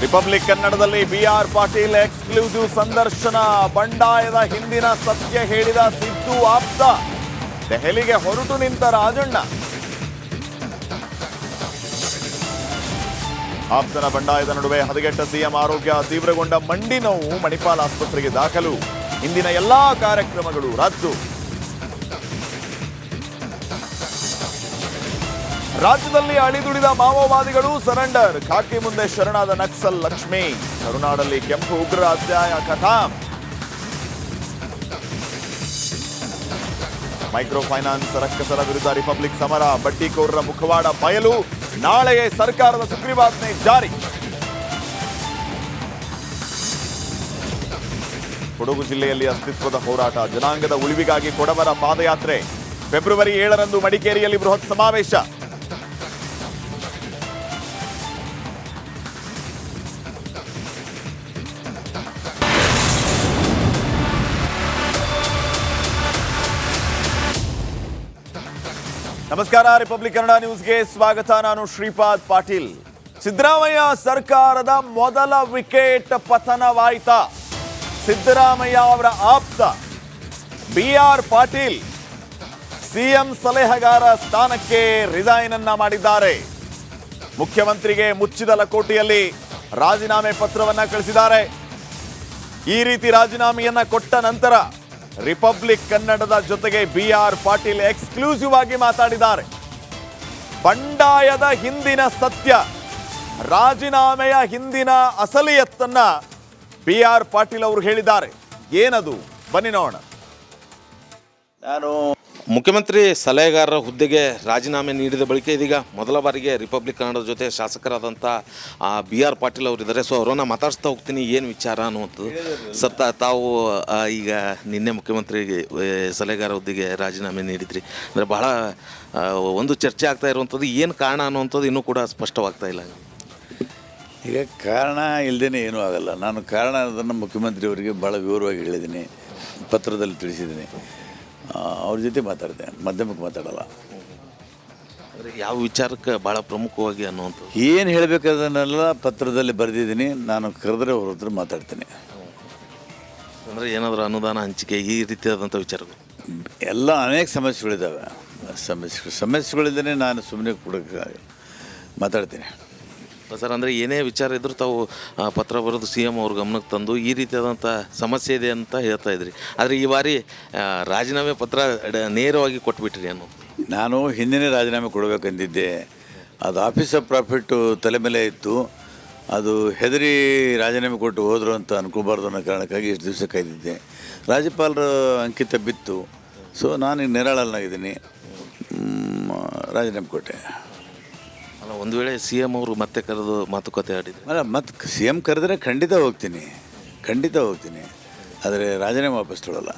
Republic ಕನ್ನಡದಲ್ಲಿ BR. Patil exclusive ಸಂದರ್ಶನ. ಬಂಡಾಯದ ಹಿಂದಿನ ಸತ್ಯ ಹೇಳಿದ ಸಿದ್ದು ಆಪ್ತ. ದೆಹಲಿಗೆ ಹೊರಟು ನಿಂತ ರಾಜಣ್ಣ. ಆಪ್ತನ ಬಂಡಾಯದ ನಡುವೆ ಹದಗೆಟ್ಟ ಸಿಎಂ ಆರೋಗ್ಯ. ತೀವ್ರಗೊಂಡ ಮಂಡಿ ನೋವು. ಮಣಿಪಾಲ್ ಆಸ್ಪತ್ರೆಗೆ ದಾಖಲು. ಇಂದಿನ ಎಲ್ಲಾ ಕಾರ್ಯಕ್ರಮಗಳು ರದ್ದು. ರಾಜ್ಯದಲ್ಲಿ ಅಳಿದುಳಿದ ಮಾವೋವಾದಿಗಳು ಸರೆಂಡರ್. ಖಾಕಿ ಮುಂದೆ ಶರಣಾದ ನಕ್ಸಲ್ ಲಕ್ಷ್ಮಿ. ಕರುನಾಡಲ್ಲಿ ಕೆಂಪು ಉಗ್ರರ ಅಧ್ಯಾಯ ಖತಾಮ್. ಮೈಕ್ರೋ ಫೈನಾನ್ಸ್ ರಕ್ಕಸರ ವಿರುದ್ಧ ರಿಪಬ್ಲಿಕ್ ಸಮರ. ಬಡ್ಡಿಕೋರರ ಮುಖವಾಡ ಬಯಲು. ನಾಳೆಯೇ ಸರ್ಕಾರದ ಸುಗ್ರೀವಾಜ್ಞೆ ಜಾರಿ. ಕೊಡಗು ಜಿಲ್ಲೆಯಲ್ಲಿ ಅಸ್ತಿತ್ವದ ಹೋರಾಟ. ಜನಾಂಗದ ಉಳಿವಿಗಾಗಿ ಕೊಡವರ ಪಾದಯಾತ್ರೆ. ಫೆಬ್ರವರಿ 7ರಂದು ಮಡಿಕೇರಿಯಲ್ಲಿ ಬೃಹತ್ ಸಮಾವೇಶ. ನಮಸ್ಕಾರ, ರಿಪಬ್ಲಿಕ್ ಕನ್ನಡ ನ್ಯೂಸ್ಗೆ ಸ್ವಾಗತ. ನಾನು ಶ್ರೀಪಾದ್ ಪಾಟೀಲ್. ಸಿದ್ದರಾಮಯ್ಯ ಸರ್ಕಾರದ ಮೊದಲ ವಿಕೆಟ್ ಪತನವಾಯಿತ. ಸಿದ್ದರಾಮಯ್ಯ ಅವರ ಆಪ್ತ ಬಿ.ಆರ್. ಪಾಟೀಲ್ ಸಿಎಂ ಸಲಹೆಗಾರ ಸ್ಥಾನಕ್ಕೆ ರಿಸೈನ್ ಅನ್ನ ಮಾಡಿದ್ದಾರೆ. ಮುಖ್ಯಮಂತ್ರಿಗೆ ಮುಚ್ಚಿದ ಲಕೋಟೆಯಲ್ಲಿ ರಾಜೀನಾಮೆ ಪತ್ರವನ್ನ ಕಳಿಸಿದ್ದಾರೆ. ಈ ರೀತಿ ರಾಜೀನಾಮೆಯನ್ನ ಕೊಟ್ಟ ನಂತರ ರಿಪಬ್ಲಿಕ್ ಕನ್ನಡದ ಜೊತೆಗೆ ಬಿ.ಆರ್. ಪಾಟೀಲ್ ಎಕ್ಸ್ಕ್ಲೂಸಿವ್ ಆಗಿ ಮಾತಾಡಿದ್ದಾರೆ. ಬಂಡಾಯದ ಹಿಂದಿನ ಸತ್ಯ, ರಾಜೀನಾಮೆಯ ಹಿಂದಿನ ಅಸಲಿಯತ್ತನ್ನ ಬಿ.ಆರ್. ಪಾಟೀಲ್ ಅವರು ಹೇಳಿದ್ದಾರೆ. ಏನದು ಬನ್ನಿ ನೋಡೋಣ. ನಾನು ಮುಖ್ಯಮಂತ್ರಿ ಸಲಹೆಗಾರರ ಹುದ್ದೆಗೆ ರಾಜೀನಾಮೆ ನೀಡಿದ ಬಳಿಕ ಇದೀಗ ಮೊದಲ ಬಾರಿಗೆ ರಿಪಬ್ಲಿಕ್ ಕನ್ನಡದ ಜೊತೆ ಶಾಸಕರಾದಂಥ ಬಿ.ಆರ್. ಪಾಟೀಲ್ ಅವರಿದ್ದಾರೆ. ಸೊ ಅವರನ್ನು ಮಾತಾಡಿಸ್ತಾ ಹೋಗ್ತೀನಿ, ಏನು ವಿಚಾರ ಅನ್ನುವಂಥದ್ದು. ಸರ್, ತಾವು ಈಗ ನಿನ್ನೆ ಮುಖ್ಯಮಂತ್ರಿಗೆ ಸಲಹೆಗಾರ ಹುದ್ದೆಗೆ ರಾಜೀನಾಮೆ ನೀಡಿದ್ರಿ. ಅಂದರೆ ಬಹಳ ಒಂದು ಚರ್ಚೆ ಆಗ್ತಾ ಇರುವಂಥದ್ದು, ಏನು ಕಾರಣ ಅನ್ನುವಂಥದ್ದು ಇನ್ನೂ ಕೂಡ ಸ್ಪಷ್ಟವಾಗ್ತಾ ಇಲ್ಲ. ಈಗ ಕಾರಣ ಇಲ್ಲದೇ ಏನೂ ಆಗಲ್ಲ. ನಾನು ಕಾರಣ ಅದನ್ನು ಮುಖ್ಯಮಂತ್ರಿಯವರಿಗೆ ಭಾಳ ವಿವರವಾಗಿ ಹೇಳಿದ್ದೀನಿ, ಪತ್ರದಲ್ಲಿ ತಿಳಿಸಿದ್ದೀನಿ. ಅವ್ರ ಜೊತೆ ಮಾತಾಡಿದೆ, ಮಾಧ್ಯಮಕ್ಕೆ ಮಾತಾಡಲ್ಲ. ಅಂದರೆ ಯಾವ ವಿಚಾರಕ್ಕೆ ಭಾಳ ಪ್ರಮುಖವಾಗಿ ಅನ್ನುವಂಥದ್ದು ಏನು ಹೇಳಬೇಕಾದನ್ನೆಲ್ಲ ಪತ್ರದಲ್ಲಿ ಬರೆದಿದ್ದೀನಿ. ನಾನು ಕರೆದ್ರೆ ಅವ್ರ ಹತ್ರ ಮಾತಾಡ್ತೀನಿ. ಅಂದರೆ ಏನಾದರೂ ಅನುದಾನ ಹಂಚಿಕೆ ಈ ರೀತಿಯಾದಂಥ ವಿಚಾರಗಳು ಎಲ್ಲ ಅನೇಕ ಸಮಸ್ಯೆಗಳಿದ್ದಾವೆ. ಸಮಸ್ಯೆಗಳಿಂದಲೇ ನಾನು ಸುಮ್ಮನೆ ಕೊಡೋಕ್ಕೆ ಮಾತಾಡ್ತೀನಿ. ಸರ್, ಅಂದರೆ ಏನೇ ವಿಚಾರ ಇದ್ದರೂ ತಾವು ಪತ್ರ ಬರೆದು ಸಿ ಎಂ ಅವ್ರ ಗಮನಕ್ಕೆ ತಂದು ಈ ರೀತಿಯಾದಂಥ ಸಮಸ್ಯೆ ಇದೆ ಅಂತ ಹೇಳ್ತಾ ಇದ್ರಿ. ಆದರೆ ಈ ಬಾರಿ ರಾಜೀನಾಮೆ ಪತ್ರ ನೇರವಾಗಿ ಕೊಟ್ಬಿಟ್ರಿ ಅನ್ನೋ. ನಾನು ಹಿಂದಿನ ರಾಜೀನಾಮೆ ಕೊಡಬೇಕಂದಿದ್ದೆ. ಅದು ಆಫೀಸ್ ಆಫ್ ಪ್ರಾಫಿಟ್ಟು ತಲೆ ಮೇಲೆ ಇತ್ತು. ಅದು ಹೆದರಿ ರಾಜೀನಾಮೆ ಕೊಟ್ಟು ಹೋದರು ಅಂತ ಅನ್ಕೋಬಾರ್ದು ಅನ್ನೋ ಕಾರಣಕ್ಕಾಗಿ ಎಷ್ಟು ದಿವಸ ಕಾಯ್ದಿದ್ದೆ. ರಾಜ್ಯಪಾಲರ ಅಂಕಿತ ಬಿತ್ತು. ಸೊ ನಾನು ನೆರಳಲ್ಲಾಗಿದ್ದೀನಿ, ರಾಜೀನಾಮೆ ಕೊಟ್ಟೆ. ಅಲ್ಲ, ಒಂದು ವೇಳೆ ಸಿ ಎಂ ಅವರು ಮತ್ತೆ ಕರೆದು ಮಾತುಕತೆ ಆಡಿದ್ರು? ಅಲ್ಲ, ಮತ್ತು ಸಿ ಎಂ ಕರೆದ್ರೆ ಖಂಡಿತ ಹೋಗ್ತೀನಿ. ಆದರೆ ರಾಜೀನಾಮೆ ವಾಪಸ್ ತೊಗೊಳ್ಳಲ್ಲ.